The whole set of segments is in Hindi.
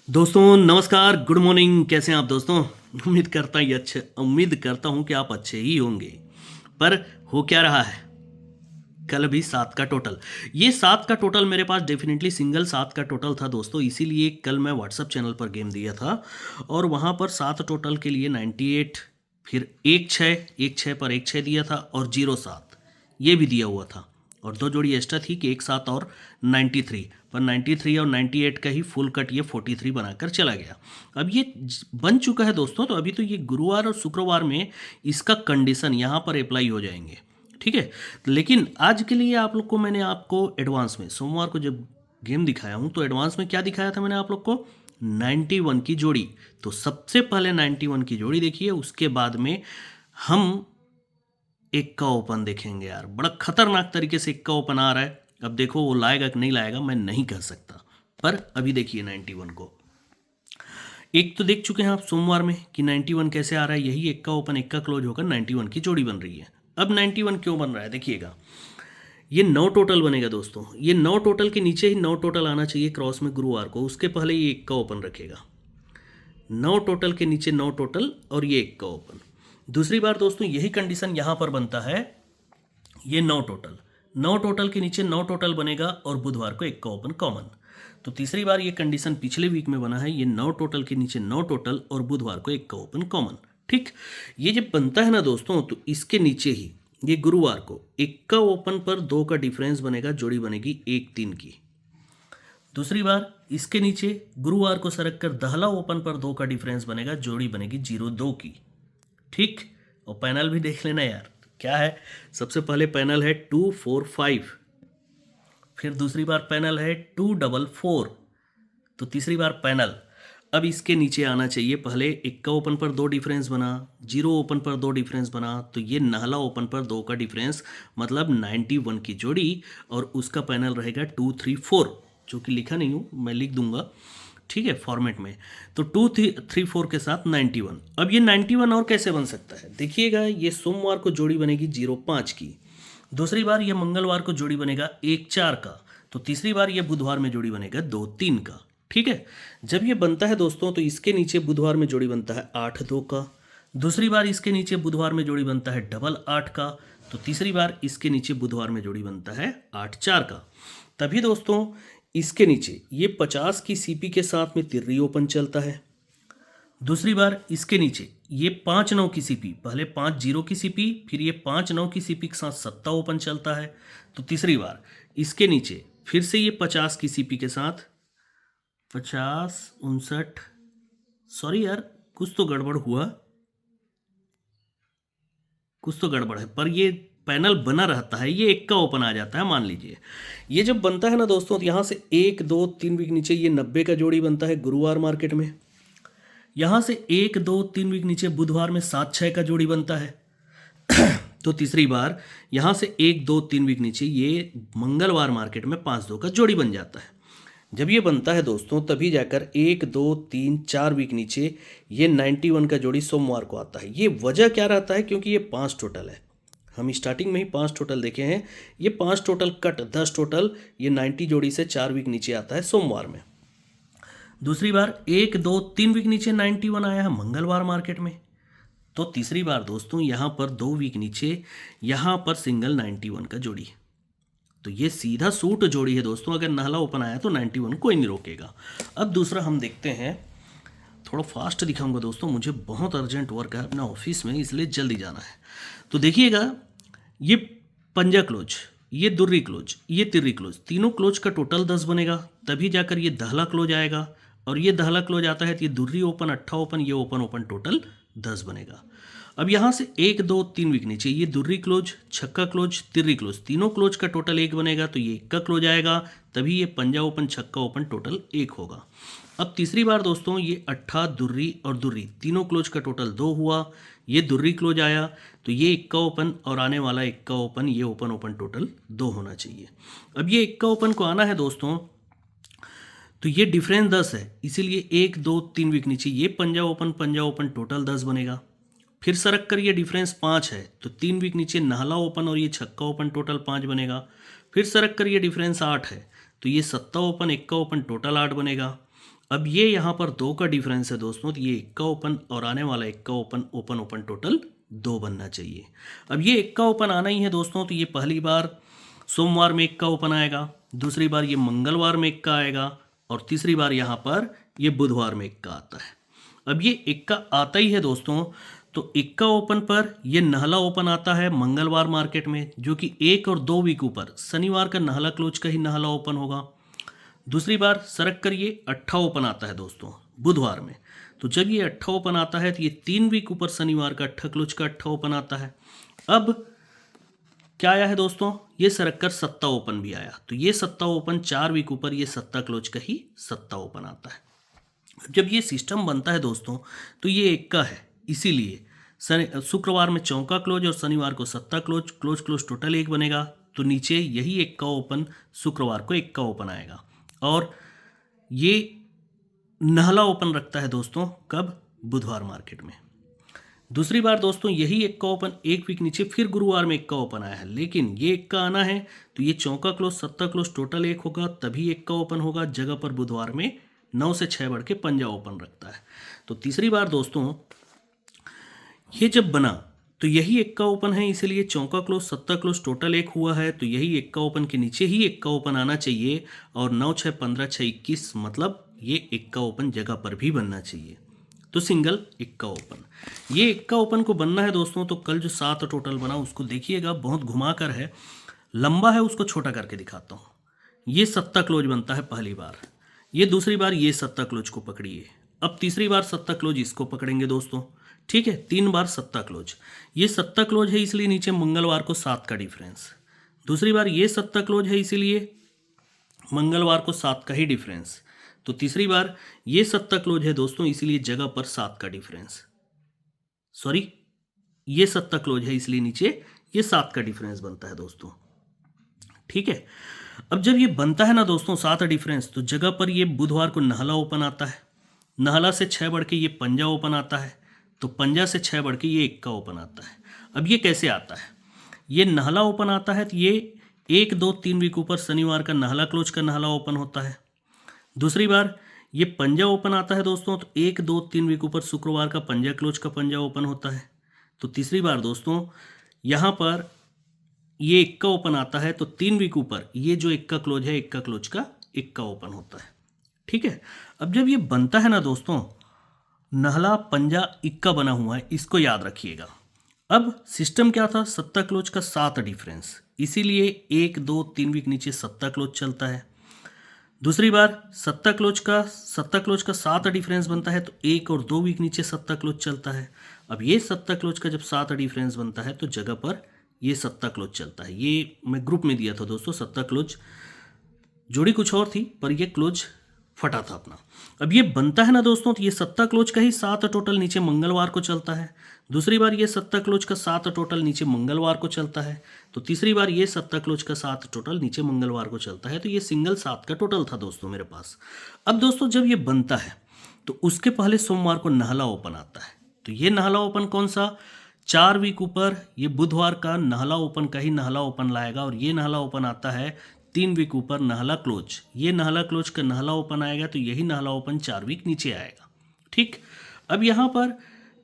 दोस्तों नमस्कार, गुड मॉर्निंग। कैसे हैं आप दोस्तों? उम्मीद करता हूं कि आप अच्छे ही होंगे। पर हो क्या रहा है? कल भी 7 का टोटल। ये 7 का टोटल मेरे पास डेफिनेटली सिंगल 7 का टोटल था दोस्तों, इसीलिए कल मैं व्हाट्सएप चैनल पर गेम दिया था और वहां पर 7 टोटल के लिए 98, फिर 1 6 पर 1 6 दिया था और 0 7 ये भी दिया हुआ था। और दो जोड़ी एक्स्ट्रा थी कि 1 7 और 93, पर 93 और 98 का ही फुल कट ये 43 बनाकर चला गया। अब ये बन चुका है दोस्तों, तो अभी तो ये गुरुवार और शुक्रवार में इसका कंडीशन यहाँ पर अप्लाई हो जाएंगे, ठीक है। लेकिन आज के लिए आप लोग को मैंने आपको एडवांस में सोमवार को जब गेम दिखाया हूँ तो एडवांस में क्या दिखाया था मैंने आप लोग को? 91 की जोड़ी। तो सबसे पहले 91 की जोड़ी देखिए, उसके बाद में हम इक्का ओपन देखेंगे। यार बड़ा खतरनाक तरीके से इक्का ओपन आ रहा है। अब देखो वो लाएगा कि नहीं लाएगा मैं नहीं कह सकता, पर अभी देखिए 91 को। एक तो देख चुके हैं आप सोमवार में कि 91 कैसे आ रहा है, यही इक्का ओपन इक्का क्लोज होकर 91 की जोड़ी बन रही है। अब 91 क्यों बन रहा है देखिएगा, ये 9 टोटल बनेगा दोस्तों। ये 9 टोटल के नीचे ही 9 टोटल आना चाहिए क्रॉस में गुरुवार को, उसके पहले ये इक्का ओपन रखेगा। 9 टोटल के नीचे 9 टोटल और ये इक्का ओपन। दूसरी बार दोस्तों यही कंडीशन यहां पर बनता है, ये 9 टोटल के नीचे 9 टोटल बनेगा और बुधवार को इक्का ओपन कॉमन। तो तीसरी बार ये कंडीशन पिछले वीक में बना है, ये 9 टोटल के नीचे 9 टोटल और बुधवार को इक्का ओपन कॉमन। ठीक, ये जब बनता है ना दोस्तों, तो इसके नीचे ही ये गुरुवार को इक्का ओपन पर 2 का डिफरेंस बनेगा, जोड़ी बनेगी 1 3 की। दूसरी बार इसके नीचे गुरुवार को सरक कर दहला ओपन पर 2 का डिफरेंस बनेगा, जोड़ी बनेगी 0 2 की। ठीक, और पैनल भी देख लेना यार क्या है। सबसे पहले पैनल है 2 4 5, फिर दूसरी बार पैनल है 2 4 4, तो तीसरी बार पैनल। अब इसके नीचे आना चाहिए, पहले इक्का ओपन पर 2 डिफरेंस बना, 0 ओपन पर 2 डिफरेंस बना, तो ये नहला ओपन पर 2 का डिफरेंस मतलब 91 की जोड़ी, और उसका पैनल रहेगा 2 3 4, जो कि लिखा नहीं हूँ मैं लिख दूंगा, ठीक है, फॉर्मेट में। तो 2 3 4 के साथ 91। अब ये 91 और कैसे बन सकता है देखिएगा, ये सोमवार को जोड़ी बनेगी 0 5 की, दूसरी बार ये मंगलवार को जोड़ी बनेगा 1 4 का, तो तीसरी बार ये बुधवार में जोड़ी बनेगा 2 3 का। ठीक है, जब ये बनता है दोस्तों तो इसके नीचे बुधवार में जोड़ी बनता है 8 2 का, दूसरी बार इसके नीचे बुधवार में जोड़ी बनता है डबल 8 का, तो तीसरी बार इसके नीचे बुधवार में जोड़ी बनता है 8 4 का। तभी दोस्तों इसके नीचे ये 50 की सीपी के साथ में तिर्री ओपन चलता है। दूसरी बार इसके नीचे ये 5 9 की सीपी, पहले 5 0 की सीपी, फिर ये 5 9 की सीपी के साथ सत्ता ओपन चलता है। तो तीसरी बार इसके नीचे फिर से ये 50 की सीपी के साथ 50 59, सॉरी यार कुछ तो गड़बड़ है, पर ये पैनल बना रहता है, ये इक्का ओपन आ जाता है मान लीजिए। ये जब बनता है ना दोस्तों, तो यहाँ से 1 2 3 वीक नीचे ये 90 का जोड़ी बनता है गुरुवार मार्केट में। यहाँ से 1 2 3 वीक नीचे बुधवार में 7 6 का जोड़ी बनता है। तो तीसरी बार यहाँ से 1 2 3 वीक नीचे ये मंगलवार मार्केट में 5 2 का जोड़ी बन जाता है। जब ये बनता है दोस्तों तभी जाकर 1 2 3 4 वीक नीचे ये 91 का जोड़ी सोमवार को आता है। ये वजह क्या रहता है, क्योंकि ये 5 टोटल है, हम स्टार्टिंग में ही 5 टोटल देखे हैं। ये 5 टोटल कट 10 टोटल, ये 90 जोड़ी से 4 वीक नीचे आता है सोमवार में। दूसरी बार 1 2 3 वीक नीचे 91 आया है मंगलवार मार्केट में। तो तीसरी बार दोस्तों यहाँ पर 2 वीक नीचे यहाँ पर सिंगल 91 का जोड़ी, तो ये सीधा सूट जोड़ी है दोस्तों। अगर नहला ओपन आया तो 91 कोई नहीं रोकेगा। अब दूसरा हम देखते हैं, थोड़ा फास्ट दिखाऊंगा दोस्तों, मुझे बहुत अर्जेंट वर्क है अपने ऑफिस में, इसलिए जल्दी जाना है। तो देखिएगा, ये पंजा क्लोज, ये दुर्री क्लोज, ये तिर्री क्लोज, तीनों क्लोज का टोटल 10 बनेगा, तभी जाकर ये दहला क्लोज आएगा, और ये दहला क्लोज आता है तो ये दुर्री ओपन, अट्ठा ओपन, ये ओपन ओपन, टोटल 10 बनेगा। अब यहाँ से 1 2 3 वीक नीचे ये दुर्री क्लोज, छक्का क्लोज, तिर्री क्लोज, तीनों क्लोज का टोटल 1 बनेगा, तो ये इक्का क्लोज आएगा, तभी ये पंजा ओपन छक्का ओपन टोटल 1 होगा। अब तीसरी बार दोस्तों ये अट्ठा दुर्री और दुर्री तीनों क्लोज का टोटल 2 हुआ, ये दुर्री क्लोज आया, तो ये इक्का ओपन और आने वाला इक्का ओपन, ये ओपन ओपन टोटल 2 होना चाहिए। अब ये इक्का ओपन को आना है दोस्तों, तो ये डिफरेंस 10 है, इसीलिए 1 2 3 वीक नीचे ये पंजा ओपन टोटल 10 बनेगा। फिर सरक कर ये डिफरेंस 5 है, तो 3 वीक नीचे नहला ओपन और ये छक्का ओपन टोटल 5 बनेगा। फिर सरक कर ये डिफरेंस 8 है, तो ये सत्ता ओपन इक्का ओपन टोटल 8 बनेगा। अब ये यहाँ पर 2 का डिफरेंस है दोस्तों, तो ये 1 का ओपन और आने वाला 1 का ओपन, ओपन ओपन टोटल 2 बनना चाहिए। अब ये 1 का ओपन आना ही है दोस्तों, तो ये पहली बार सोमवार में 1 का ओपन आएगा, दूसरी बार ये मंगलवार में 1 का आएगा, और तीसरी बार यहाँ पर ये बुधवार में 1 का आता है। अब ये 1 का आता ही है दोस्तों, तो 1 का ओपन पर ये नाहला ओपन आता है मंगलवार मार्केट में, जो कि 1 और 2 वीक ऊपर शनिवार का नाहला क्लोज का ही नाहला ओपन होगा। दूसरी बार सरक कर ये 8 ओपन आता है दोस्तों बुधवार में, तो जब ये 8 ओपन आता है तो ये 3 वीक ऊपर शनिवार का 8 क्लोज का 8 ओपन आता है। अब क्या आया है दोस्तों, ये सरक कर 7 ओपन भी आया, तो ये 7 ओपन 4 वीक ऊपर ये 7 क्लोज का ही 7 ओपन आता है। जब ये सिस्टम बनता है दोस्तों, तो ये 1 का है, इसीलिए शुक्रवार में चौका क्लोज और शनिवार को 7 क्लोज, क्लोज क्लोज टोटल 1 बनेगा, तो नीचे यही 1 का ओपन शुक्रवार को 1 का ओपन आएगा, और ये नाहला ओपन रखता है दोस्तों कब, बुधवार मार्केट में। दूसरी बार दोस्तों यही 1 का ओपन 1 वीक नीचे फिर गुरुवार में 1 का ओपन आया है, लेकिन ये 1 का आना है तो ये चौका क्लोज 7 क्लोज टोटल 1 होगा, तभी 1 का ओपन होगा, जगह पर बुधवार में 9 से 6 बढ़ के पंजा ओपन रखता है। तो तीसरी बार दोस्तों ये जब बना तो यही 1 का ओपन है, इसलिए चौका क्लोज 7 क्लोज टोटल 1 हुआ है, तो यही 1 का ओपन के नीचे ही 1 का ओपन आना चाहिए, और 9 6 15 6 21 मतलब ये 1 का ओपन जगह पर भी बनना चाहिए, तो सिंगल 1 का ओपन। ये 1 का ओपन को बनना है दोस्तों, तो कल जो 7 टोटल बना उसको देखिएगा, बहुत घुमा कर है, लंबा है, उसको छोटा करके दिखाता हूँ। ये 7 क्लोज बनता है पहली बार, ये दूसरी बार ये 7 क्लोज को पकड़िए, अब तीसरी बार 7 क्लोज इसको पकड़ेंगे दोस्तों, ठीक है, 3 बार 7 क्लोज, ये 7 क्लोज है इसलिए नीचे मंगलवार को 7 का डिफरेंस, दूसरी बार ये 7 क्लोज है इसीलिए मंगलवार को 7 का ही डिफरेंस, तो तीसरी बार ये 7 क्लोज है दोस्तों इसलिए जगह पर 7 का डिफरेंस, सॉरी ये 7 क्लोज है इसलिए नीचे ये 7 का डिफरेंस बनता है दोस्तों, ठीक है। अब जब ये बनता है ना दोस्तों 7 डिफरेंस, तो जगह पर ये बुधवार को नाहला ओपन आता है, नाहला से 6 बढ़ के ये पंजा ओपन आता है, तो पंजा से 6 बढ़ के ये 1 का ओपन आता है। अब ये कैसे आता है, ये नाहला ओपन आता है तो ये 1 2 3 वीक ऊपर शनिवार का नाहला क्लोज का नाहला ओपन होता है। दूसरी बार ये पंजा ओपन आता है दोस्तों, तो 1 2 3 वीक ऊपर शुक्रवार का पंजा क्लोज का पंजा ओपन होता है। तो तीसरी बार दोस्तों यहाँ पर ये 1 का ओपन आता है, तो 3 वीक ऊपर ये जो 1 का क्लोज है 1 का क्लोज का 1 का ओपन होता है, ठीक है। अब जब ये बनता है ना दोस्तों, नाहला पंजा इक्का बना हुआ है, इसको याद रखिएगा। अब सिस्टम क्या था, 7 क्लोज का 7 डिफरेंस, इसीलिए 1 2 3 वीक नीचे 7 क्लोज चलता है। दूसरी बार 7 क्लोज का 7 डिफरेंस बनता है, तो 1 और 2 वीक नीचे 7 क्लोज चलता है। अब ये 7 क्लोज का जब 7 डिफरेंस बनता है तो जगह पर ये 7 क्लोज चलता है। ये मैं ग्रुप में दिया था दोस्तों, 7 क्लोज, जोड़ी कुछ और थी पर ये क्लोज फटा था अपना। अब ये बनता है ना दोस्तों, तो ये 7 क्लोज का ही 7 टोटल नीचे मंगलवार को चलता है। दूसरी बार ये 7 क्लोज का 7 टोटल नीचे मंगलवार को चलता है। तो तीसरी बार ये 7 क्लोज का 7 टोटल नीचे मंगलवार को चलता है। तो ये सिंगल 7 का टोटल था दोस्तों मेरे पास। अब दोस्तों जब ये बनता है तो उसके पहले सोमवार को नाहला ओपन आता है। तो ये नाहला ओपन कौन सा, 4 वीक ऊपर ये बुधवार का नाहला ओपन का ही नाहला ओपन लाएगा, और ये नाहला ओपन आता है 3 वीक ऊपर नाहला क्लोज, ये नाहला क्लोज का नाहला ओपन आएगा, तो यही नाहला ओपन 4 वीक नीचे आएगा, ठीक। अब यहाँ पर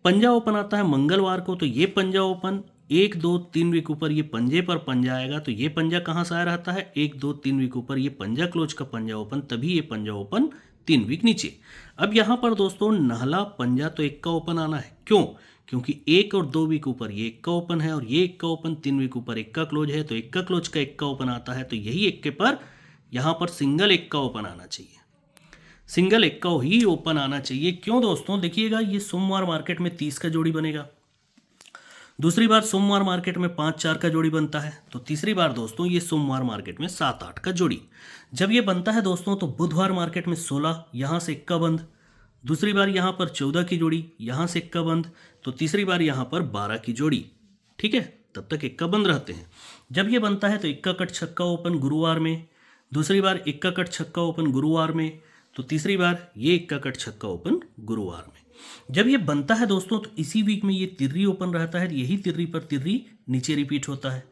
पंजा ओपन आता है मंगलवार को, तो ये पंजा ओपन 1 2 3 वीक ऊपर ये पंजे पर पंजा आएगा, तो ये पंजा कहाँ से आया रहता है, 1 2 3 वीक ऊपर ये पंजा क्लोज का पंजा ओपन, तभी ये पंजा ओपन 3 वीक नीचे। अब यहाँ पर दोस्तों नाहला पंजा तो 1 का ओपन आना है, क्यों, क्योंकि 1 और 2 वीक ऊपर ये 1 का ओपन है, और ये 1 का ओपन 3 वीक ऊपर 1 का क्लोज है, तो 1 का क्लोज का 1 का ओपन आता है, तो यही 1 के पर यहाँ पर सिंगल 1 का ओपन आना चाहिए, सिंगल 1 का ही ओपन आना चाहिए। क्यों दोस्तों, देखिएगा ये सोमवार मार्केट में 30 का जोड़ी बनेगा, दूसरी बार सोमवार मार्केट में 5 4 का जोड़ी बनता है, तो तीसरी बार दोस्तों ये सोमवार मार्केट में 7 8 का जोड़ी जब ये बनता है दोस्तों, तो बुधवार मार्केट में 16 यहाँ से 1 का बंद, दूसरी बार यहाँ पर 14 की जोड़ी, यहाँ से 1 का बंद, तो तीसरी बार यहाँ पर 12 की जोड़ी, ठीक है, तब तक 1 का बंद रहते हैं। जब ये बनता है तो 1 का कट छक्का ओपन गुरुवार में, दूसरी बार 1 का कट छक्का ओपन गुरुवार में, तो तीसरी बार ये 1 का कट छक्का ओपन गुरुवार में। जब ये बनता है दोस्तों तो इसी वीक में ये तिर्री ओपन रहता है, यही तिर्री पर तिर्री नीचे रिपीट होता है।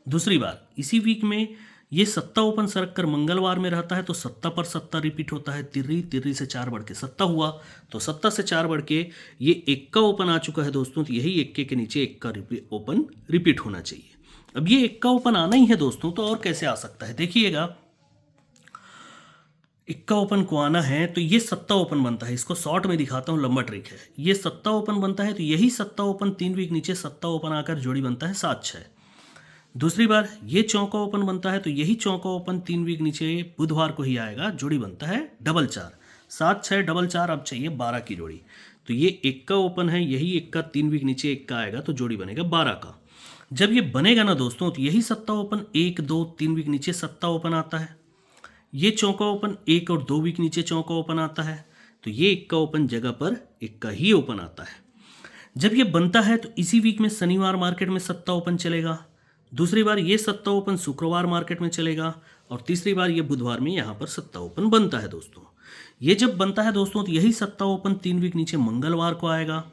दूसरी बार इसी वीक में ये सत्ता ओपन सरक कर मंगलवार में रहता है तो सत्ता पर सत्ता रिपीट होता है, तिर्री तिर्री से 4 बढ़ के सत्ता हुआ, तो सत्ता से 4 बढ़ के ये इक्का ओपन आ चुका है दोस्तों, तो यही इक्के के नीचे इक्का ओपन रिपीट होना चाहिए। अब ये इक्का ओपन आना ही है दोस्तों, तो और कैसे आ सकता है, देखिएगा इक्का ओपन को आना है तो ये सत्ता ओपन बनता है, इसको शॉर्ट में दिखाता हूँ, लंबा ट्रिक है। ये सत्ता ओपन बनता है तो यही सत्ता ओपन 3 वीक नीचे सत्ता ओपन आकर जोड़ी बनता है 7-6। दूसरी बार ये चौका ओपन बनता है तो यही चौका ओपन 3 वीक नीचे बुधवार को ही आएगा, जोड़ी बनता है 4-4, 7-6 4-4, अब चाहिए 12 की जोड़ी। तो ये इक्का ओपन है, यही इक्का 3 वीक नीचे इक्का आएगा तो जोड़ी बनेगा 12 का। जब ये बनेगा ना दोस्तों तो यही सत्ता ओपन 1 2 3 वीक नीचे सत्ता ओपन आता है, ये चौका ओपन 1 और 2 वीक नीचे चौका ओपन आता है, तो ये इक्का ओपन जगह पर इक्का ही ओपन आता है। जब ये बनता है तो इसी वीक में शनिवार मार्केट में सत्ता ओपन चलेगा, दूसरी बार ये सत्ता ओपन शुक्रवार मार्केट में चलेगा, और तीसरी बार ये बुधवार में यहाँ पर सत्ता ओपन बनता है दोस्तों। ये जब बनता है दोस्तों तो यही सत्ता ओपन 3 वीक नीचे मंगलवार को आएगा,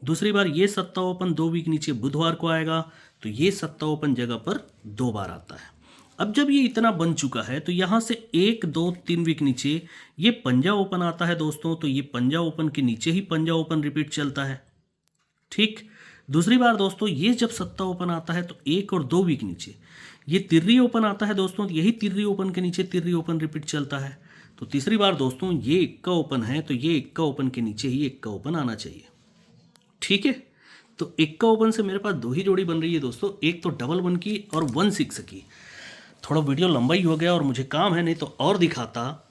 दूसरी बार ये सत्ता ओपन 2 वीक नीचे बुधवार को आएगा, तो ये सत्ता ओपन जगह पर 2 बार आता है। अब जब ये इतना बन चुका है तो यहाँ से 1 2 3 वीक नीचे ये पंजा ओपन आता है दोस्तों, तो ये पंजा ओपन के नीचे ही पंजा ओपन रिपीट चलता है, ठीक। दूसरी बार दोस्तों ये जब सत्ता ओपन आता है तो 1 और 2 वीक नीचे ये तिर्री ओपन आता है दोस्तों, तो यही तिर्री ओपन के नीचे तिर्री ओपन रिपीट चलता है। तो तीसरी बार दोस्तों ये इक्का ओपन है तो ये इक्का ओपन के नीचे ही इक्का ओपन आना चाहिए, ठीक है। तो इक्का ओपन से मेरे पास 2 ही जोड़ी बन रही है दोस्तों, एक तो डबल 1 की और 1 6 की। थोड़ा वीडियो लंबा ही हो गया और मुझे काम है, नहीं तो और दिखाता।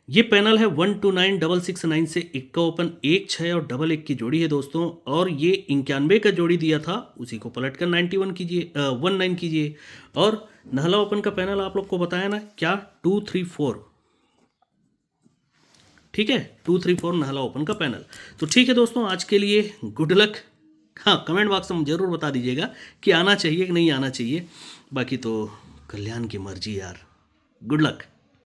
ये पैनल है 1 2 9 6 6 9 से इक्का ओपन 1 6 और डबल 1 की जोड़ी है दोस्तों, और ये 91 का जोड़ी दिया था, उसी को पलट कर 91 कीजिए 19 कीजिए। और नहला ओपन का पैनल आप लोग को बताया ना क्या, 2 3 4, ठीक है, 2 3 4 नहला ओपन का पैनल। तो ठीक है दोस्तों, आज के लिए गुड लक। हाँ, कमेंट बॉक्स में ज़रूर बता दीजिएगा कि आना चाहिए कि नहीं आना चाहिए, बाकी तो कल्याण की मर्जी यार। Good luck.